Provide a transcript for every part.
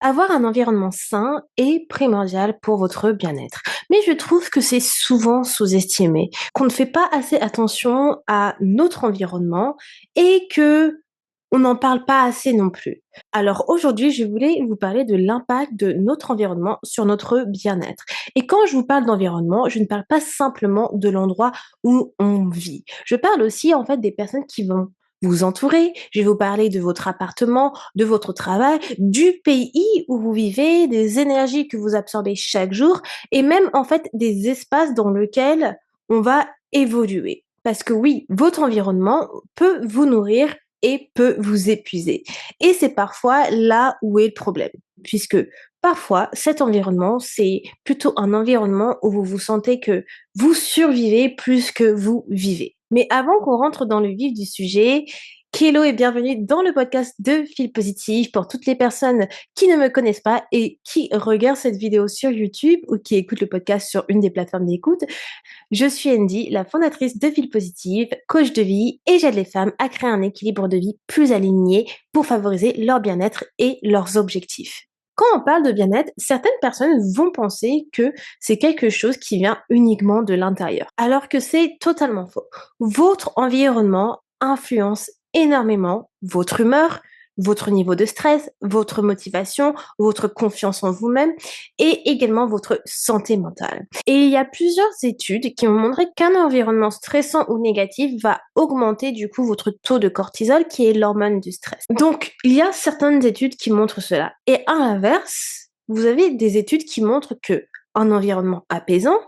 Avoir un environnement sain est primordial pour votre bien-être. Mais je trouve que c'est souvent sous-estimé, qu'on ne fait pas assez attention à notre environnement et que on n'en parle pas assez non plus. Alors aujourd'hui, je voulais vous parler de l'impact de notre environnement sur notre bien-être. Et quand je vous parle d'environnement, je ne parle pas simplement de l'endroit où on vit. Je parle aussi en fait des personnes qui vont vous entourer. Je vais vous parler de votre appartement, de votre travail, du pays où vous vivez, des énergies que vous absorbez chaque jour et même en fait des espaces dans lesquels on va évoluer. Parce que oui, votre environnement peut vous nourrir et peut vous épuiser. Et c'est parfois là où est le problème, puisque parfois cet environnement, c'est plutôt un environnement où vous vous sentez que vous survivez plus que vous vivez. Mais avant qu'on rentre dans le vif du sujet, hello et bienvenue dans le podcast de Fil Positif pour toutes les personnes qui ne me connaissent pas et qui regardent cette vidéo sur YouTube ou qui écoutent le podcast sur une des plateformes d'écoute. Je suis Andy, la fondatrice de Fil Positive, coach de vie et j'aide les femmes à créer un équilibre de vie plus aligné pour favoriser leur bien-être et leurs objectifs. Quand on parle de bien-être, certaines personnes vont penser que c'est quelque chose qui vient uniquement de l'intérieur, alors que c'est totalement faux. Votre environnement influence énormément votre humeur, votre niveau de stress, votre motivation, votre confiance en vous-même et également votre santé mentale. Et il y a plusieurs études qui ont montré qu'un environnement stressant ou négatif va augmenter du coup votre taux de cortisol qui est l'hormone du stress. Donc, il y a certaines études qui montrent cela. Et à l'inverse, vous avez des études qui montrent que un environnement apaisant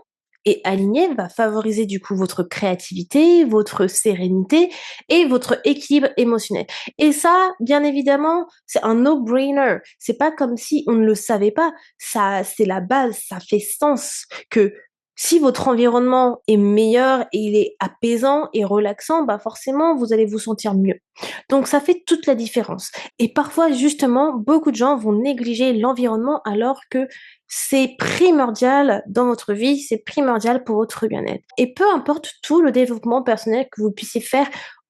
et aligné va favoriser du coup votre créativité, votre sérénité et votre équilibre émotionnel. Et ça, bien évidemment, c'est un no-brainer. C'est pas comme si on ne le savait pas. Ça, c'est la base. Ça fait sens que si votre environnement est meilleur et il est apaisant et relaxant, bah forcément, vous allez vous sentir mieux. Donc, ça fait toute la différence. Et parfois, justement, beaucoup de gens vont négliger l'environnement alors que c'est primordial dans votre vie, c'est primordial pour votre bien-être. Et peu importe tout le développement personnel que vous puissiez faire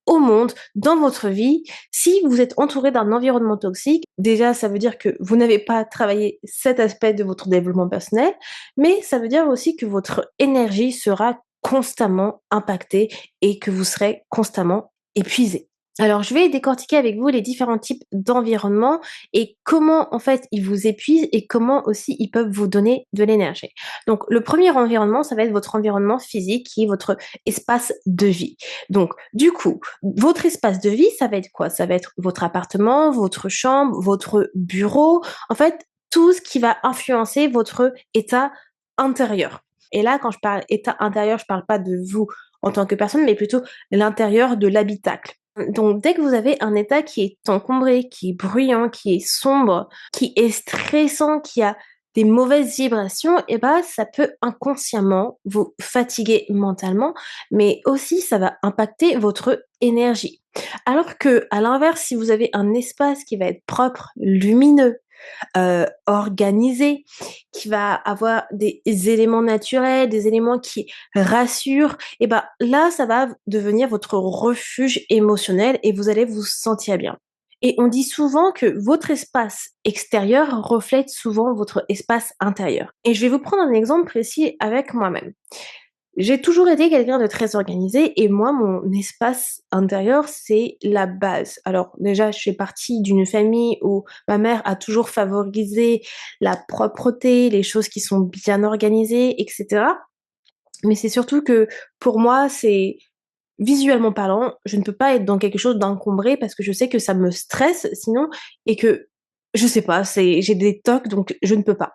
au monde, dans votre vie, si vous êtes entouré d'un environnement toxique, déjà, ça veut dire que vous n'avez pas travaillé cet aspect de votre développement personnel, mais ça veut dire aussi que votre énergie sera constamment impactée et que vous serez constamment épuisé. Alors, je vais décortiquer avec vous les différents types d'environnement et comment, en fait, ils vous épuisent et comment aussi ils peuvent vous donner de l'énergie. Donc, le premier environnement, ça va être votre environnement physique qui est votre espace de vie. Donc, du coup, votre espace de vie, ça va être quoi? Ça va être votre appartement, votre chambre, votre bureau. En fait, tout ce qui va influencer votre état intérieur. Et là, quand je parle état intérieur, je parle pas de vous en tant que personne, mais plutôt l'intérieur de l'habitacle. Donc, dès que vous avez un état qui est encombré, qui est bruyant, qui est sombre, qui est stressant, qui a des mauvaises vibrations, et ben, ça peut inconsciemment vous fatiguer mentalement, mais aussi ça va impacter votre énergie. Alors que, à l'inverse, si vous avez un espace qui va être propre, lumineux, organisé, qui va avoir des éléments naturels, des éléments qui rassurent, et ben là, ça va devenir votre refuge émotionnel et vous allez vous sentir bien. Et on dit souvent que votre espace extérieur reflète souvent votre espace intérieur. Et je vais vous prendre un exemple précis avec moi-même. J'ai toujours été quelqu'un de très organisé et moi, mon espace intérieur, c'est la base. Alors déjà, je fais partie d'une famille où ma mère a toujours favorisé la propreté, les choses qui sont bien organisées, et cetera. Mais c'est surtout que pour moi, c'est visuellement parlant, je ne peux pas être dans quelque chose d'encombré parce que je sais que ça me stresse sinon et que je sais pas, j'ai des tocs donc je ne peux pas.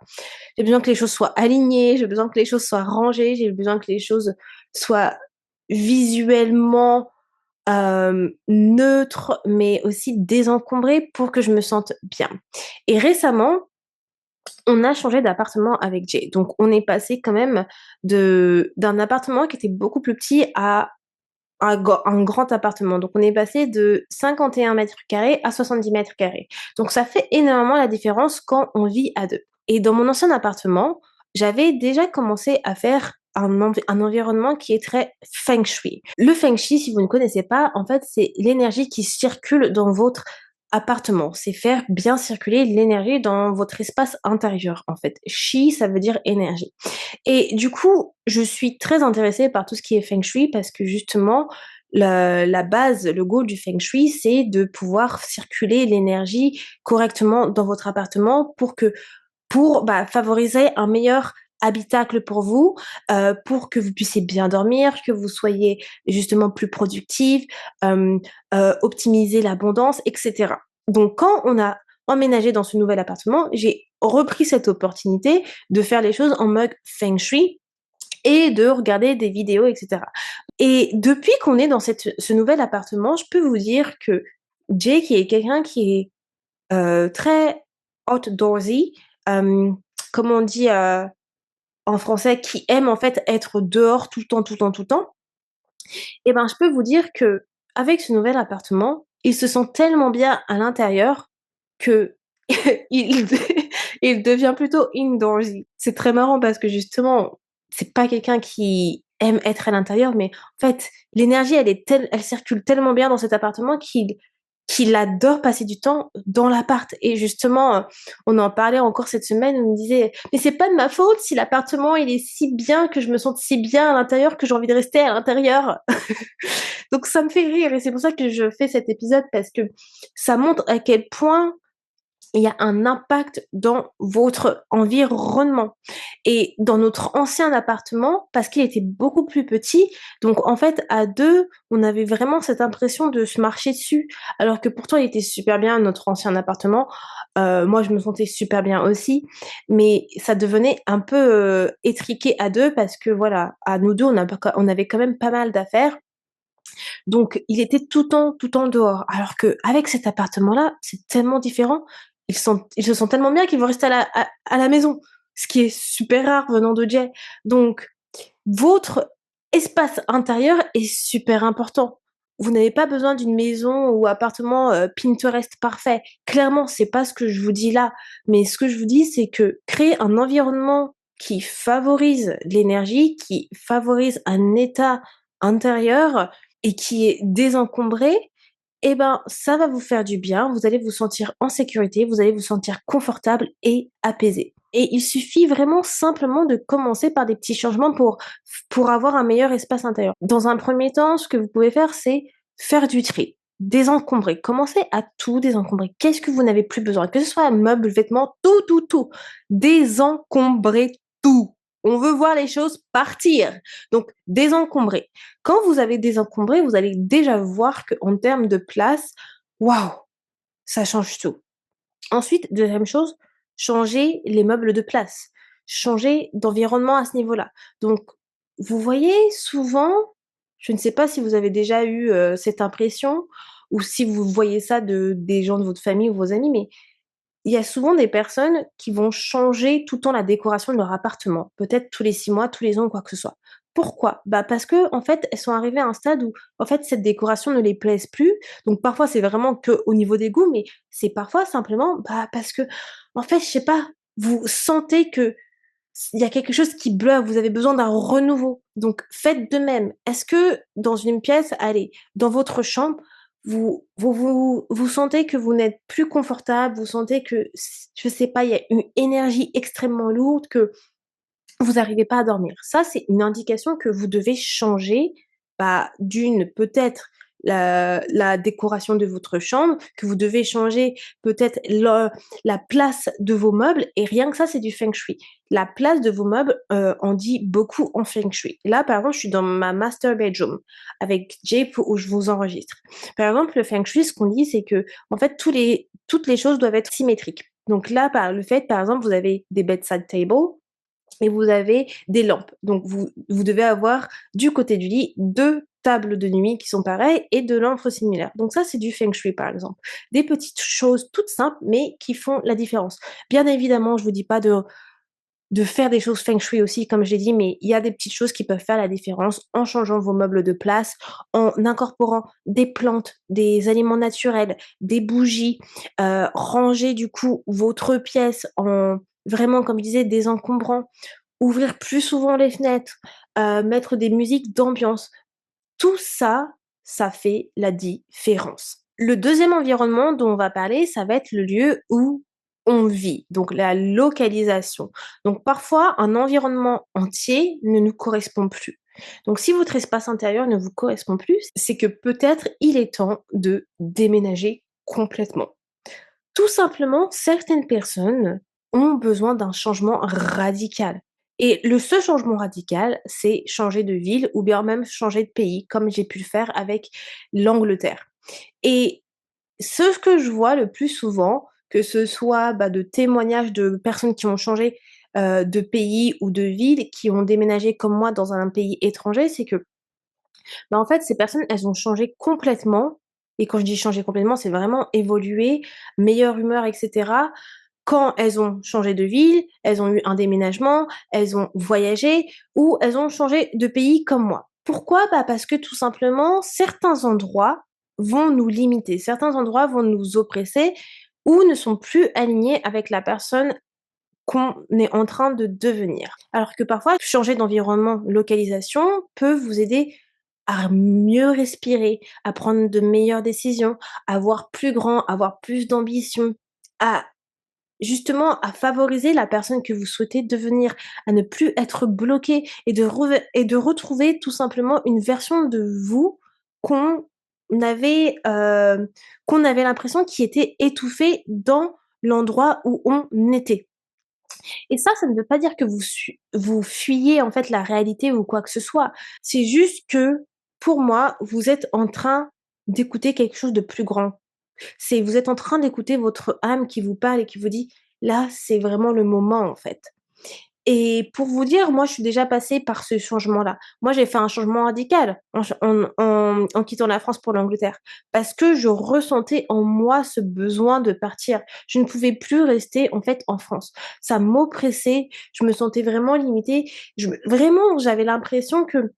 J'ai besoin que les choses soient alignées, j'ai besoin que les choses soient rangées, j'ai besoin que les choses soient visuellement, neutres, mais aussi désencombrées pour que je me sente bien. Et récemment, on a changé d'appartement avec Jay. Donc on est passé quand même d'un appartement qui était beaucoup plus petit à un grand appartement. Donc on est passé de 51 mètres carrés à 70 mètres carrés. Donc ça fait énormément la différence quand on vit à 2. Et dans mon ancien appartement, j'avais déjà commencé à faire un environnement qui est très feng shui. Le feng shui, si vous ne connaissez pas, en fait, c'est l'énergie qui circule dans votre appartement, c'est faire bien circuler l'énergie dans votre espace intérieur, en fait. Chi, ça veut dire énergie. Et du coup, je suis très intéressée par tout ce qui est feng shui parce que justement, la base, le goal du feng shui, c'est de pouvoir circuler l'énergie correctement dans votre appartement pour favoriser un meilleur habitacle pour vous, pour que vous puissiez bien dormir, que vous soyez justement plus productive, hem, optimiser l'abondance et cetera. Donc quand on a emménagé dans ce nouvel appartement, j'ai repris cette opportunité de faire les choses en mode feng shui et de regarder des vidéos et cetera. Et depuis qu'on est dans ce nouvel appartement, je peux vous dire que Jay, qui est quelqu'un qui est très outdoorsy, hem, comment on dit, en français? Qui aime en fait être dehors tout le temps, tout le temps, tout le temps. Et ben, je peux vous dire qu'avec ce nouvel appartement, il se sent tellement bien à l'intérieur que il il devient plutôt indoorsy. C'est très marrant parce que justement, c'est pas quelqu'un qui aime être à l'intérieur, mais en fait, l'énergie, elle circule tellement bien dans cet appartement qu'il adore passer du temps dans l'appart. Et justement, on en parlait encore cette semaine, on me disait: «Mais c'est pas de ma faute si l'appartement, il est si bien, que je me sente si bien à l'intérieur, que j'ai envie de rester à l'intérieur». Donc ça me fait rire et c'est pour ça que je fais cet épisode parce que ça montre à quel point il y a un impact dans votre environnement. Et dans notre ancien appartement, parce qu'il était beaucoup plus petit, donc en fait, à 2, on avait vraiment cette impression de se marcher dessus. Alors que pourtant, il était super bien, notre ancien appartement. Moi, je me sentais super bien aussi, mais ça devenait un peu, étriqué à 2 parce que voilà, à nous 2, on avait quand même pas mal d'affaires. Donc il était tout le temps dehors. Alors qu'avec cet appartement-là, c'est tellement différent. Ils se sentent tellement bien qu'ils vont rester à la maison, ce qui est super rare venant de Jay. Donc votre espace intérieur est super important. Vous n'avez pas besoin d'une maison ou appartement, Pinterest parfait. Clairement, c'est pas ce que je vous dis là, mais ce que je vous dis, c'est que créer un environnement qui favorise l'énergie, qui favorise un état intérieur et qui est désencombré, eh ben, ça va vous faire du bien, vous allez vous sentir en sécurité, vous allez vous sentir confortable et apaisé. Et il suffit vraiment simplement de commencer par des petits changements pour avoir un meilleur espace intérieur. Dans un premier temps, ce que vous pouvez faire, c'est faire du tri, désencombrer. Commencez à tout désencombrer. Qu'est-ce que vous n'avez plus besoin? Que ce soit meubles, vêtements, tout, tout, tout. Désencombrez tout. On veut voir les choses partir. Donc, désencombrer. Quand vous avez désencombré, vous allez déjà voir qu'en termes de place, waouh, ça change tout. Ensuite, deuxième chose, changer les meubles de place, changer d'environnement à ce niveau-là. Donc, vous voyez souvent, je ne sais pas si vous avez déjà eu, cette impression ou si vous voyez ça de des gens de votre famille ou vos amis, mais il y a souvent des personnes qui vont changer tout le temps la décoration de leur appartement, peut-être tous les 6 mois, tous les ans, quoi que ce soit. Pourquoi? Bah, parce qu'en fait, elles sont arrivées à un stade où, en fait, cette décoration ne les plaise plus. Donc parfois, c'est vraiment qu'au niveau des goûts, mais c'est parfois simplement, bah, parce qu'en fait, je sais pas, vous sentez que il y a quelque chose qui bloque, vous avez besoin d'un renouveau. Donc faites de même. Est-ce que dans une pièce, allez, dans votre chambre, vous sentez que vous n'êtes plus confortable, vous sentez que je sais pas, il y a une énergie extrêmement lourde, que vous n'arrivez pas à dormir. Ça, c'est une indication que vous devez changer, bah, d'une, peut-être la décoration de votre chambre, que vous devez changer peut-être la place de vos meubles et rien que ça, c'est du feng shui. La place de vos meubles, en dit beaucoup en feng shui. Là, par exemple, je suis dans ma master bedroom avec Jay où je vous enregistre. Par exemple, le feng shui, ce qu'on dit, c'est que en fait, toutes les choses doivent être symétriques. Donc là, par exemple, vous avez des bedside tables et vous avez des lampes. Donc vous devez avoir du côté du lit 2 tables de nuit qui sont pareilles et 2 lampes similaires. Donc ça, c'est du feng shui, par exemple. Des petites choses toutes simples, mais qui font la différence. Bien évidemment, je vous dis pas de faire des choses feng shui aussi, comme je l'ai dit, mais il y a des petites choses qui peuvent faire la différence en changeant vos meubles de place, en incorporant des plantes, des aliments naturels, des bougies, ranger du coup votre pièce en vraiment, comme je disais, désencombrant, ouvrir plus souvent les fenêtres, mettre des musiques d'ambiance. Tout ça, ça fait la différence. Le deuxième environnement dont on va parler, ça va être le lieu où on vit, donc la localisation. Donc parfois, un environnement entier ne nous correspond plus. Donc si votre espace intérieur ne vous correspond plus, c'est que peut-être il est temps de déménager complètement. Tout simplement, certaines personnes ont besoin d'un changement radical. Et le seul changement radical, c'est changer de ville ou bien même changer de pays, comme j'ai pu le faire avec l'Angleterre. Et ce que je vois le plus souvent, que ce soit, de témoignages de personnes qui ont changé, de pays ou de ville, qui ont déménagé comme moi dans un pays étranger, c'est que, en fait, ces personnes, elles ont changé complètement et quand je dis changer complètement, c'est vraiment évoluer, meilleure humeur et cetera. Quand elles ont changé de ville, elles ont eu un déménagement, elles ont voyagé ou elles ont changé de pays comme moi. Pourquoi? Parce que tout simplement, certains endroits vont nous limiter, certains endroits vont nous oppresser ou ne sont plus alignés avec la personne qu'on est en train de devenir. Alors que parfois, changer d'environnement, localisation peut vous aider à mieux respirer, à prendre de meilleures décisions, à voir plus grand, à avoir plus d'ambition, à justement, à favoriser la personne que vous souhaitez devenir, à ne plus être bloqué et de retrouver tout simplement une version de vous qu'on avait, qu'on avait l'impression qui était étouffée dans l'endroit où on était. Et ça ne veut pas dire que vous fuyez en fait la réalité ou quoi que ce soit. C'est juste que, pour moi, vous êtes en train d'écouter quelque chose de plus grand. C'est vous êtes en train d'écouter votre âme qui vous parle et qui vous dit: «Là, c'est vraiment le moment, en fait». Et pour vous dire, moi, je suis déjà passée par ce changement-là. Moi, j'ai fait un changement radical en quittant la France pour l'Angleterre, parce que je ressentais en moi ce besoin de partir. Je ne pouvais plus rester, en fait, en France. Ça m'oppressait, je me sentais vraiment limitée. Vraiment, j'avais l'impression que,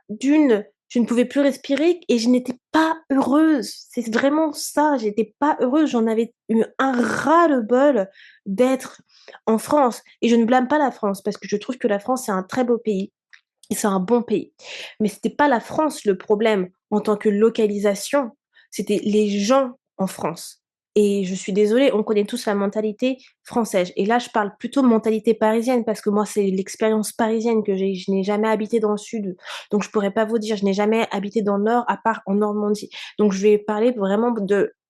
d'une, je ne pouvais plus respirer et je n'étais pas heureuse. C'est vraiment ça, j'étais pas heureuse. J'en avais eu un ras-le-bol d'être en France. Et je ne blâme pas la France parce que je trouve que la France, c'est un très beau pays et c'est un bon pays. Mais c'était pas la France le problème en tant que localisation, c'était les gens en France. Et je suis désolée, on connaît tous la mentalité française. Et là, je parle plutôt mentalité parisienne parce que moi, c'est l'expérience parisienne que j'ai. Je n'ai jamais habité dans le sud, donc je pourrais pas vous dire. Je n'ai jamais habité dans le nord, à part en Normandie. Donc je vais parler vraiment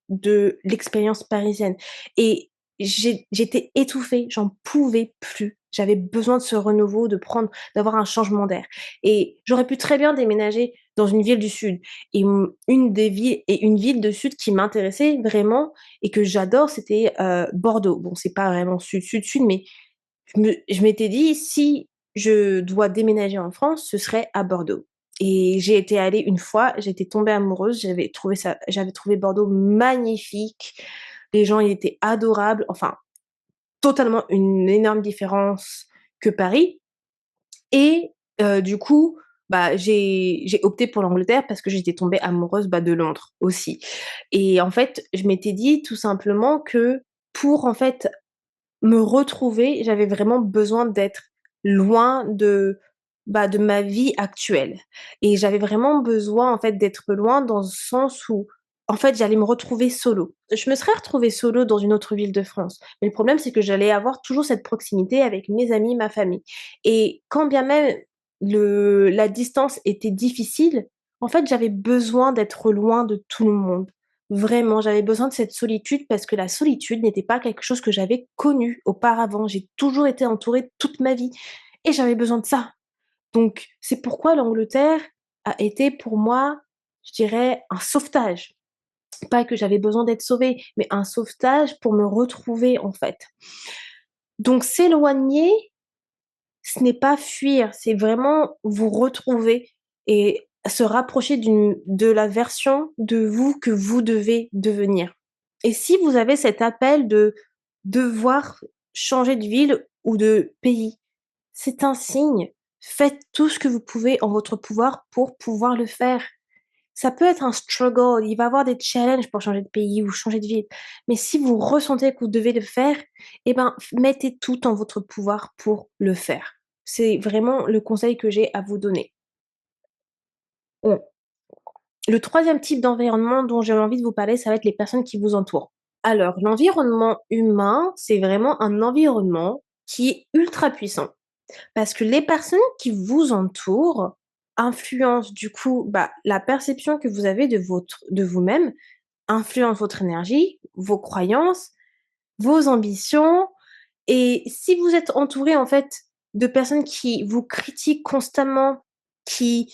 de l'expérience parisienne. Et j'étais étouffée, j'en pouvais plus. J'avais besoin de ce renouveau, d'avoir un changement d'air. Et j'aurais pu très bien déménager dans une ville du sud. Et une ville de sud qui m'intéressait vraiment et que j'adore, c'était, Bordeaux. Bon, c'est pas vraiment sud, sud, sud, mais je m'étais dit: «Si je dois déménager en France, ce serait à Bordeaux». Et j'y étais allée une fois, j'étais tombée amoureuse, j'avais trouvé Bordeaux magnifique. Les gens, ils étaient adorables, enfin, totalement une énorme différence que Paris. Et du coup, j'ai opté pour l'Angleterre parce que j'étais tombée amoureuse, de Londres aussi. Et en fait, je m'étais dit tout simplement que pour, en fait, me retrouver, j'avais vraiment besoin d'être loin de ma vie actuelle. Et j'avais vraiment besoin, en fait, d'être loin dans le sens où, en fait, j'allais me retrouver solo. Je me serais retrouvée solo dans une autre ville de France, mais le problème, c'est que j'allais avoir toujours cette proximité avec mes amis, ma famille. Et quand bien même la distance était difficile, en fait, j'avais besoin d'être loin de tout le monde. Vraiment, j'avais besoin de cette solitude parce que la solitude n'était pas quelque chose que j'avais connu auparavant. J'ai toujours été entourée toute ma vie et j'avais besoin de ça. Donc c'est pourquoi l'Angleterre a été pour moi, je dirais, un sauvetage. Pas que j'avais besoin d'être sauvée, mais un sauvetage pour me retrouver, en fait. Donc s'éloigner, ce n'est pas fuir, c'est vraiment vous retrouver et se rapprocher de la version de vous que vous devez devenir. Et si vous avez cet appel de devoir changer de ville ou de pays, c'est un signe. Faites tout ce que vous pouvez en votre pouvoir pour pouvoir le faire. Ça peut être un struggle, il va y avoir des challenges pour changer de pays ou changer de ville. Mais si vous ressentez que vous devez le faire, eh ben, mettez tout en votre pouvoir pour le faire. C'est vraiment le conseil que j'ai à vous donner. Mmh. Le troisième type d'environnement dont j'ai envie de vous parler, ça va être les personnes qui vous entourent. Alors, l'environnement humain, c'est vraiment un environnement qui est ultra puissant parce que les personnes qui vous entourent influencent du coup, la perception que vous avez de vous-même, influencent votre énergie, vos croyances, vos ambitions. Et si vous êtes entouré, en fait, de personnes qui vous critiquent constamment, qui,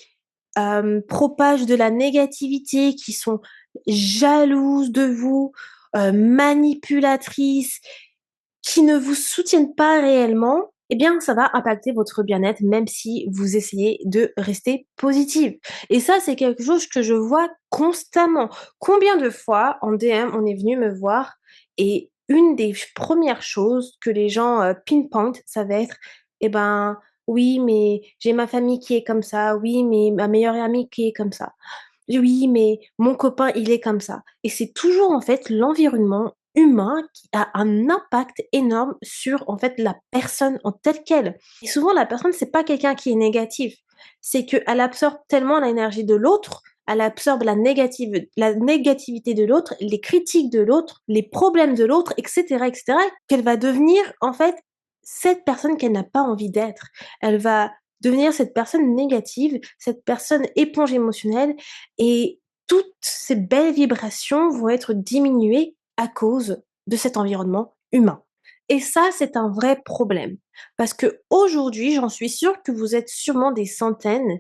propagent de la négativité, qui sont jalouses de vous, manipulatrices, qui ne vous soutiennent pas réellement, eh bien, ça va impacter votre bien-être, même si vous essayez de rester positive. Et ça, c'est quelque chose que je vois constamment. Combien de fois en DM on est venu me voir et une des premières choses que les gens pinpoint, ça va être, eh ben, oui, mais j'ai ma famille qui est comme ça. Oui, mais ma meilleure amie qui est comme ça. Oui, mais mon copain, il est comme ça. Et c'est toujours en fait l'environnement humain qui a un impact énorme sur en fait la personne en telle quelle. Et souvent la personne, c'est pas quelqu'un qui est négatif, c'est qu'elle absorbe tellement l'énergie de l'autre, elle absorbe la négativité de l'autre, les critiques de l'autre, les problèmes de l'autre, et cetera, qu'elle va devenir en fait cette personne qu'elle n'a pas envie d'être. Elle va devenir cette personne négative, cette personne éponge émotionnelle et toutes ces belles vibrations vont être diminuées à cause de cet environnement humain. Et ça, c'est un vrai problème. Parce que aujourd'hui, j'en suis sûre que vous êtes sûrement des centaines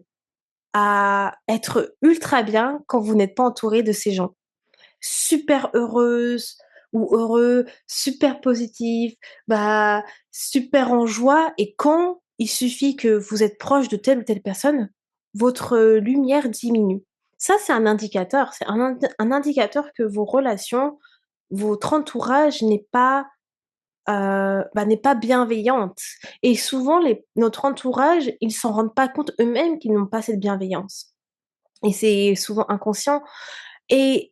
à être ultra bien quand vous n'êtes pas entouré de ces gens. Super heureuse ou heureux, super positif, super en joie et quand il suffit que vous êtes proche de telle ou telle personne, votre lumière diminue. Ça, c'est un indicateur, c'est un indicateur que vos relations, votre entourage n'est pas bienveillante et souvent notre entourage, ils s'en rendent pas compte eux-mêmes qu'ils n'ont pas cette bienveillance et c'est souvent inconscient et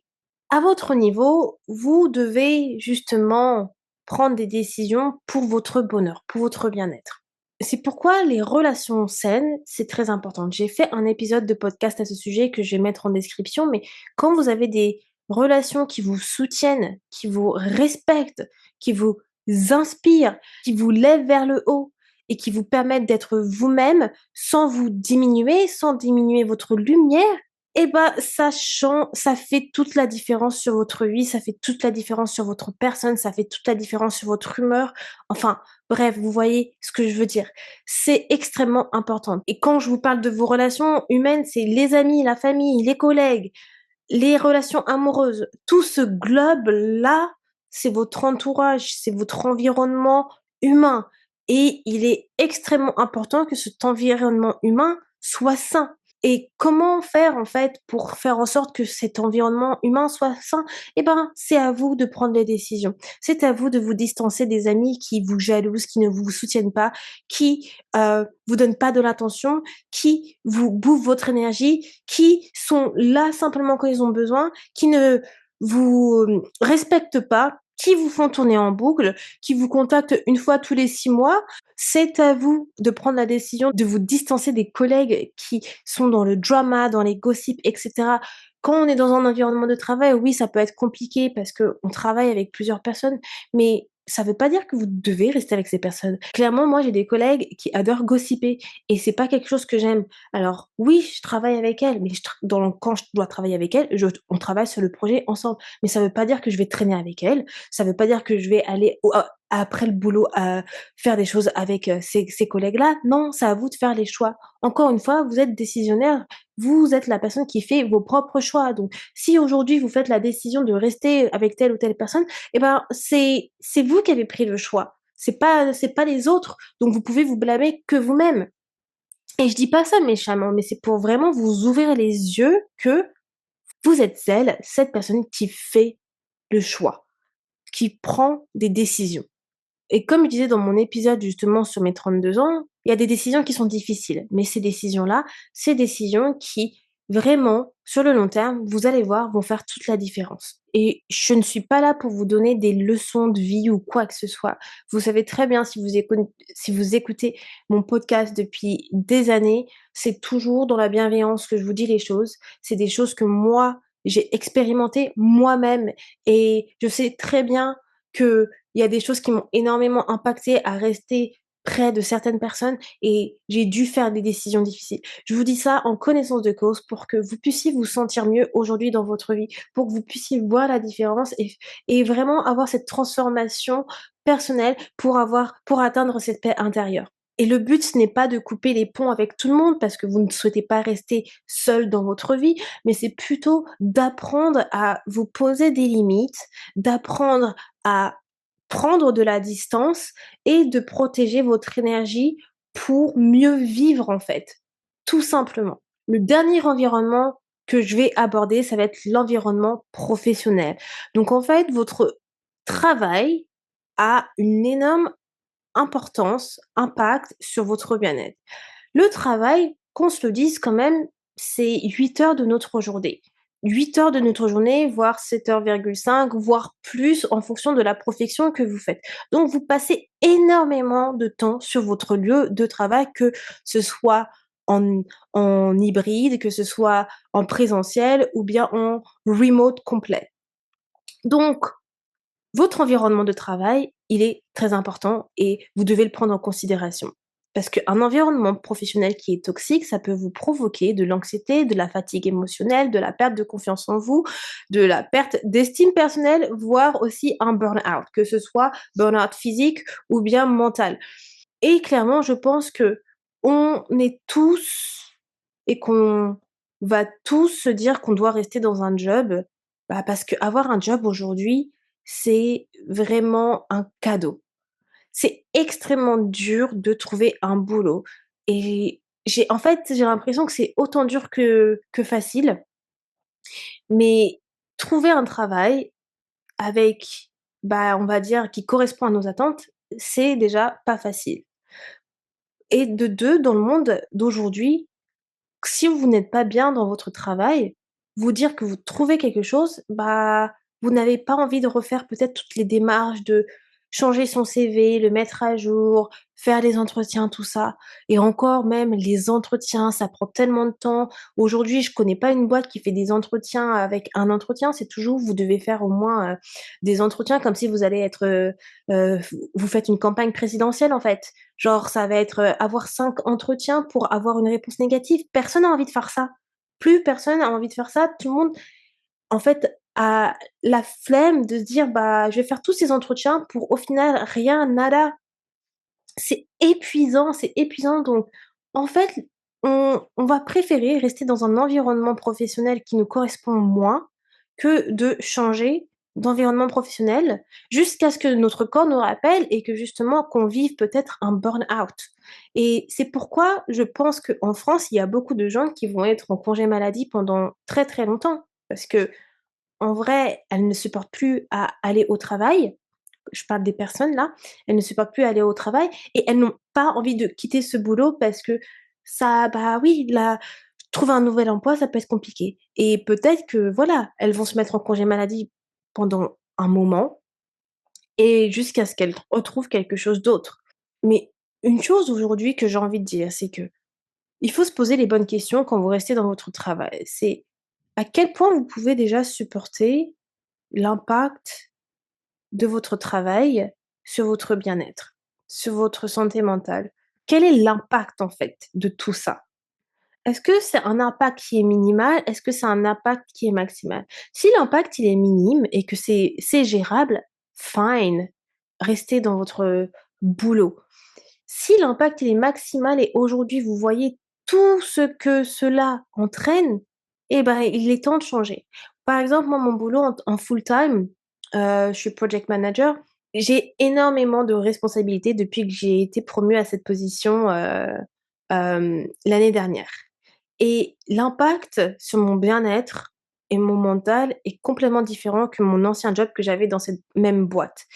à votre niveau, vous devez justement prendre des décisions pour votre bonheur, pour votre bien-être. C'est pourquoi les relations saines, c'est très important. J'ai fait un épisode de podcast à ce sujet que je vais mettre en description, mais quand vous avez des relations qui vous soutiennent, qui vous respectent, qui vous inspirent, qui vous lèvent vers le haut et qui vous permettent d'être vous-même sans vous diminuer, sans diminuer votre lumière, ça fait toute la différence sur votre vie, ça fait toute la différence sur votre personne, ça fait toute la différence sur votre humeur. Enfin, bref, vous voyez ce que je veux dire. C'est extrêmement important et quand je vous parle de vos relations humaines, c'est les amis, la famille, les collègues, les relations amoureuses. Tout ce globe-là, c'est votre entourage, c'est votre environnement humain et il est extrêmement important que cet environnement humain soit sain. Et comment faire en fait pour faire en sorte que cet environnement humain soit sain? Eh ben, c'est à vous de prendre les décisions. C'est à vous de vous distancer des amis qui vous jalousent, qui ne vous soutiennent pas, qui vous donnent pas de l'attention, qui vous bouffent votre énergie, qui sont là simplement quand ils ont besoin, qui ne vous respectent pas, qui vous font tourner en boucle, qui vous contactent une fois tous les 6 mois. C'est à vous de prendre la décision de vous distancer des collègues qui sont dans le drama, dans les gossips, et cetera. Quand on est dans un environnement de travail, oui, ça peut être compliqué parce qu'on travaille avec plusieurs personnes, mais ça veut pas dire que vous devez rester avec ces personnes. Clairement, moi, j'ai des collègues qui adorent gossiper et c'est pas quelque chose que j'aime. Alors oui, je travaille avec elles, mais quand je dois travailler avec elles, on travaille sur le projet ensemble. Mais ça veut pas dire que je vais traîner avec elles, ça veut pas dire que je vais aller après le boulot faire des choses avec ces collègues-là. Non, c'est à vous de faire les choix. Encore une fois, vous êtes décisionnaire, vous êtes la personne qui fait vos propres choix. Donc, si aujourd'hui vous faites la décision de rester avec telle ou telle personne, eh ben c'est vous qui avez pris le choix. C'est pas les autres. Donc, vous pouvez vous blâmer que vous-même. Et je dis pas ça méchamment, mais c'est pour vraiment vous ouvrir les yeux que vous êtes cette personne qui fait le choix, qui prend des décisions. Et comme je disais dans mon épisode justement sur mes 32 ans, il y a des décisions qui sont difficiles. Mais ces décisions-là, ces décisions qui vraiment, sur le long terme, vous allez voir, vont faire toute la différence. et je ne suis pas là pour vous donner des leçons de vie ou quoi que ce soit. Vous savez très bien si vous écoutez mon podcast depuis des années, c'est toujours dans la bienveillance que je vous dis les choses. C'est des choses que moi, j'ai expérimentées moi-même et je sais très bien qu'il y a des choses qui m'ont énormément impactée à rester près de certaines personnes et j'ai dû faire des décisions difficiles. Je vous dis ça en connaissance de cause pour que vous puissiez vous sentir mieux aujourd'hui dans votre vie, pour que vous puissiez voir la différence et vraiment avoir cette transformation personnelle pour atteindre cette paix intérieure. Et le but, ce n'est pas de couper les ponts avec tout le monde parce que vous ne souhaitez pas rester seul dans votre vie, mais c'est plutôt d'apprendre à vous poser des limites, d'apprendre à prendre de la distance et de protéger votre énergie pour mieux vivre en fait, tout simplement. Le dernier environnement que je vais aborder, ça va être l'environnement professionnel. Donc en fait, votre travail a une énorme importance, impact sur votre bien-être. Le travail, qu'on se le dise quand même, c'est 8 heures de notre journée. 8 heures de notre journée, voire 7,5 heures, voire plus en fonction de la profession que vous faites. Donc vous passez énormément de temps sur votre lieu de travail, que ce soit en en hybride, que ce soit en présentiel ou bien en remote complet. Donc votre environnement de travail, il est très important et vous devez le prendre en considération. Parce qu'un environnement professionnel qui est toxique, ça peut vous provoquer de l'anxiété, de la fatigue émotionnelle, de la perte de confiance en vous, de la perte d'estime personnelle, voire aussi un burn-out, que ce soit burn-out physique ou bien mental. Et clairement, je pense que on est tous et qu'on va tous se dire qu'on doit rester dans un job, bah, parce qu'avoir un job aujourd'hui, c'est vraiment un cadeau. C'est extrêmement dur de trouver un boulot et j'ai l'impression que c'est autant dur que facile, mais trouver un travail avec, bah, on va dire, qui correspond à nos attentes, c'est déjà pas facile. Et de 2, dans le monde d'aujourd'hui, si vous n'êtes pas bien dans votre travail, vous dire que vous trouvez quelque chose, bah, vous n'avez pas envie de refaire peut-être toutes les démarches de changer son CV, le mettre à jour, faire les entretiens, tout ça. Et encore même les entretiens, ça prend tellement de temps. Aujourd'hui, je connais pas une boîte qui fait des entretiens avec un entretien, c'est toujours vous devez faire au moins, des entretiens comme si vous allez être, vous faites une campagne présidentielle, en fait. Genre, ça va être, avoir 5 entretiens pour avoir une réponse négative. Personne n'a envie de faire ça. Plus personne a envie de faire ça. Tout le monde, en fait, a la flemme de se dire: «Bah, je vais faire tous ces entretiens pour au final rien, nada». C'est épuisant donc en fait, on va préférer rester dans un environnement professionnel qui nous correspond moins que de changer d'environnement professionnel jusqu'à ce que notre corps nous rappelle et que justement qu'on vive peut-être un burn-out et c'est pourquoi je pense qu'en France, il y a beaucoup de gens qui vont être en congé maladie pendant très, très longtemps parce qu'en vrai, elles ne supportent plus à aller au travail. Je parle des personnes là, elles ne supportent plus aller au travail et elles n'ont pas envie de quitter ce boulot parce que ça, bah oui, là, trouver un nouvel emploi, ça peut être compliqué et peut-être que voilà, elles vont se mettre en congé maladie pendant un moment et jusqu'à ce qu'elles retrouvent quelque chose d'autre. Mais une chose aujourd'hui que j'ai envie de dire, c'est que il faut se poser les bonnes questions quand vous restez dans votre travail. C'est à quel point vous pouvez déjà supporter l'impact de votre travail sur votre bien-être, sur votre santé mentale? Quel est l'impact, en fait, de tout ça? Est-ce que c'est un impact qui est minimal? Est-ce que c'est un impact qui est maximal? Si l'impact, il est minime et que c'est gérable, fine, restez dans votre boulot. Si l'impact, il est maximal et aujourd'hui, vous voyez tout ce que cela entraîne, eh ben, il est temps de changer. Par exemple, moi, mon boulot en full-time, je suis project manager. J'ai énormément de responsabilités depuis que j'ai été promue à cette position, l'année dernière et l'impact sur mon bien-être et mon mental est complètement différent que mon ancien job que j'avais dans cette même boîte.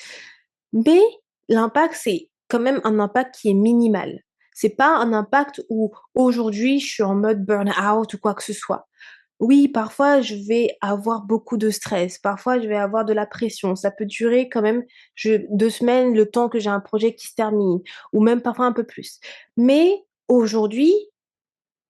Mais l'impact, c'est quand même un impact qui est minimal. C'est pas un impact où aujourd'hui je suis en mode burn-out ou quoi que ce soit. Oui, parfois je vais avoir beaucoup de stress, parfois je vais avoir de la pression. Ça peut durer quand même 2 semaines, le temps que j'ai un projet qui se termine ou même parfois un peu plus. Mais aujourd'hui,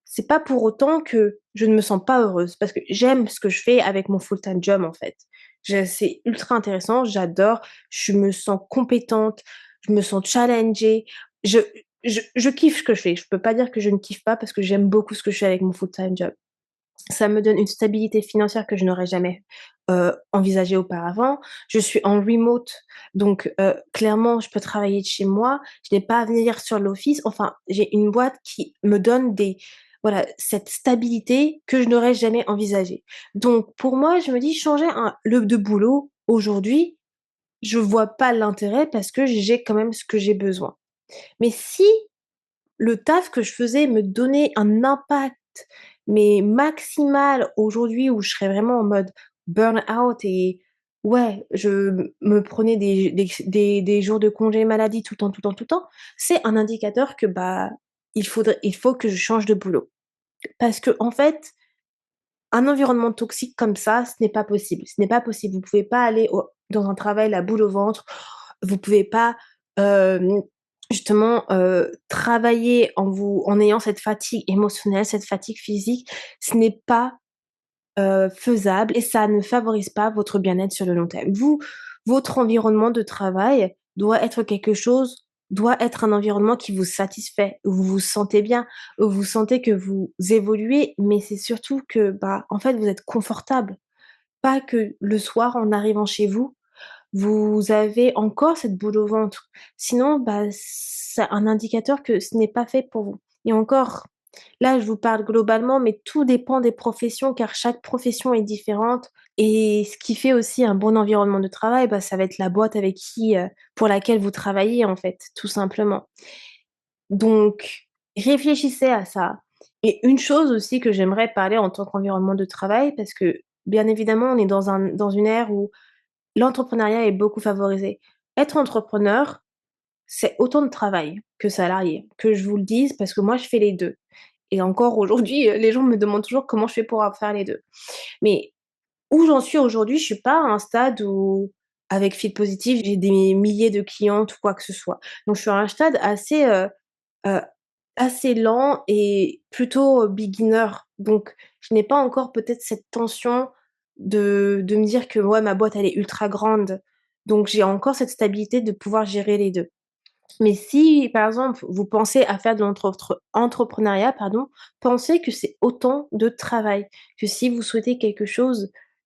c'est pas pour autant que je ne me sens pas heureuse parce que j'aime ce que je fais avec mon full-time job, en fait. Je C'est ultra intéressant, j'adore, je me sens compétente, je me sens challengée, je je kiffe ce que je fais. Je peux pas dire que je ne kiffe pas parce que j'aime beaucoup ce que je fais avec mon full-time job. Ça me donne une stabilité financière que je n'aurais jamais, envisagée auparavant. Je suis en remote, donc clairement, je peux travailler de chez moi. Je n'ai pas à venir sur l'office. Enfin, j'ai une boîte qui me donne cette stabilité que je n'aurais jamais envisagée. Donc pour moi, je me dis changer de boulot aujourd'hui, je vois pas l'intérêt parce que j'ai quand même ce que j'ai besoin. Mais si le taf que je faisais me donnait un impact, mais maximal aujourd'hui où je serais vraiment en mode burn-out et ouais, je me prenais des jours de congé maladie tout le temps, tout le temps, tout le temps, c'est un indicateur que, bah, il faut que je change de boulot. Parce que en fait, un environnement toxique comme ça, ce n'est pas possible. Ce n'est pas possible. Vous pouvez pas aller dans un travail la boule au ventre. Vous pouvez pas, justement, travailler en ayant cette fatigue émotionnelle, cette fatigue physique. Ce n'est pas, faisable et ça ne favorise pas votre bien-être sur le long terme. Votre environnement de travail doit être un environnement qui vous satisfait, où vous vous sentez bien, où vous sentez que vous évoluez, mais c'est surtout que, bah, en fait, vous êtes confortable. Pas que le soir, en arrivant chez vous, vous avez encore cette boule au ventre. Sinon, bah, c'est un indicateur que ce n'est pas fait pour vous et encore, là, je vous parle globalement, mais tout dépend des professions car chaque profession est différente et ce qui fait aussi un bon environnement de travail, bah, ça va être la boîte pour laquelle vous travaillez, en fait, tout simplement. Donc réfléchissez à ça et une chose aussi que j'aimerais parler en tant qu'environnement de travail parce que, bien évidemment, on est dans une ère où l'entrepreneuriat est beaucoup favorisé. Être entrepreneur, c'est autant de travail que salarié, que je vous le dise parce que moi je fais les 2. Et encore aujourd'hui, les gens me demandent toujours comment je fais pour faire les 2. Mais où j'en suis aujourd'hui, je suis pas à un stade où avec Feed Positive, j'ai des milliers de clientes ou quoi que ce soit. Donc je suis à un stade heu, assez lent et plutôt, beginner. Donc je n'ai pas encore peut-être cette tension de me dire que ouais, ma boîte elle est ultra grande. Donc j'ai encore cette stabilité de pouvoir gérer les 2. Mais si, par exemple, vous pensez à faire de entrepreneuriat, pardon, pensez que c'est autant de travail, que si vous souhaitez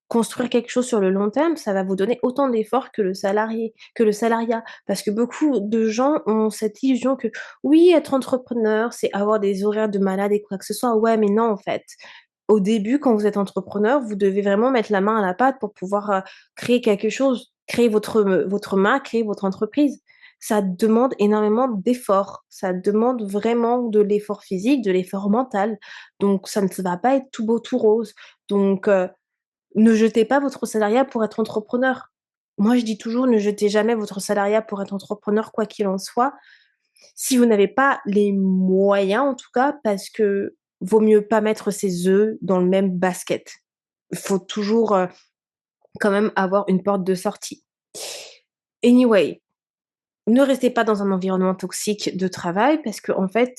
construire quelque chose sur le long terme, ça va vous donner autant d'efforts que le salariat. Parce que beaucoup de gens ont cette illusion que oui, être entrepreneur, c'est avoir des horaires de malade et quoi que ce soit. Ouais, mais non, en fait. Au début, quand vous êtes entrepreneur, vous devez vraiment mettre la main à la pâte pour pouvoir, créer quelque chose, créer votre marque, créer votre entreprise. Ça demande énormément d'efforts. Ça demande vraiment de l'effort physique, de l'effort mental. Donc ça ne va pas être tout beau, tout rose. Donc ne jetez pas votre salariat pour être entrepreneur. Moi, je dis toujours: «Ne jetez jamais votre salariat pour être entrepreneur, quoi qu'il en soit». Si vous n'avez pas les moyens, en tout cas, parce que vaut mieux pas mettre ses œufs dans le même basket. Il faut toujours, quand même avoir une porte de sortie. Anyway, ne restez pas dans un environnement toxique de travail parce qu'en fait,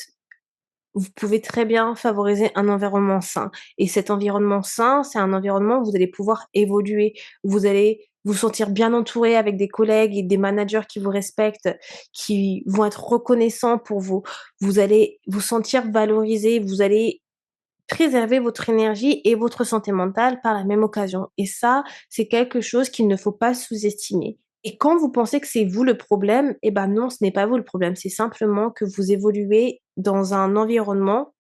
vous pouvez très bien favoriser un environnement sain et cet environnement sain, c'est un environnement où vous allez pouvoir évoluer, où vous allez vous sentir bien entouré avec des collègues et des managers qui vous respectent, qui vont être reconnaissants pour vous. Vous allez vous sentir valorisé, vous allez préserver votre énergie et votre santé mentale par la même occasion et ça, c'est quelque chose qu'il ne faut pas sous-estimer. Et quand vous pensez que c'est vous le problème, eh ben non, ce n'est pas vous le problème, c'est simplement que vous évoluez dans un environnement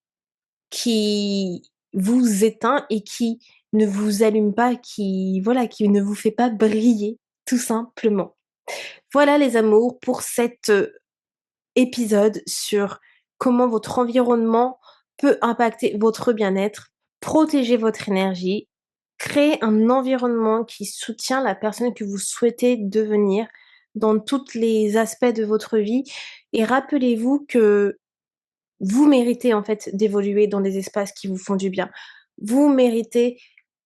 qui vous éteint et qui ne vous allume pas, qui ne vous fait pas briller, tout simplement. Voilà les amours pour cet, épisode sur comment votre environnement peut impacter votre bien-être, protéger votre énergie, créer un environnement qui soutient la personne que vous souhaitez devenir dans toutes les aspects de votre vie et rappelez-vous que vous méritez en fait d'évoluer dans des espaces qui vous font du bien. Vous méritez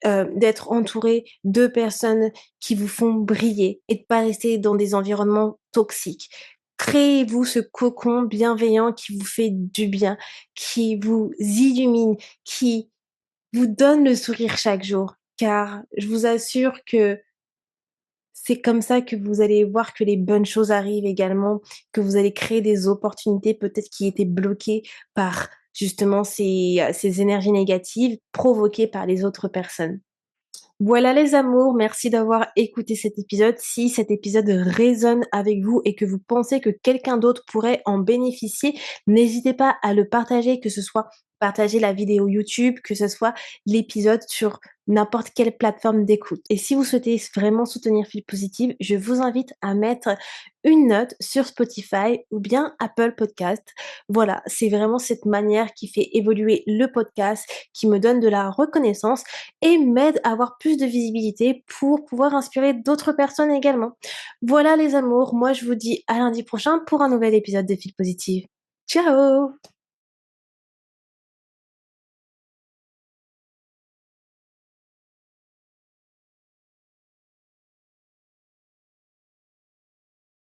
d'être entouré de personnes qui vous font briller et de pas rester dans des environnements toxiques. Créez-vous ce cocon bienveillant qui vous fait du bien, qui vous illumine, qui vous donne le sourire chaque jour. Car je vous assure que c'est comme ça que vous allez voir que les bonnes choses arrivent également, que vous allez créer des opportunités peut-être qui étaient bloquées par justement ces énergies négatives provoquées par les autres personnes. Voilà les amours, merci d'avoir écouté cet épisode. Si cet épisode résonne avec vous et que vous pensez que quelqu'un d'autre pourrait en bénéficier, n'hésitez pas à le partager, que ce soit partager la vidéo YouTube, que ce soit l'épisode sur n'importe quelle plateforme d'écoute. Et si vous souhaitez vraiment soutenir Feel Positive, je vous invite à mettre une note sur Spotify ou bien Apple Podcast. Voilà, c'est vraiment cette manière qui fait évoluer le podcast, qui me donne de la reconnaissance et m'aide à avoir plus de visibilité pour pouvoir inspirer d'autres personnes également. Voilà les amours, moi je vous dis à lundi prochain pour un nouvel épisode de Feel Positive. Ciao!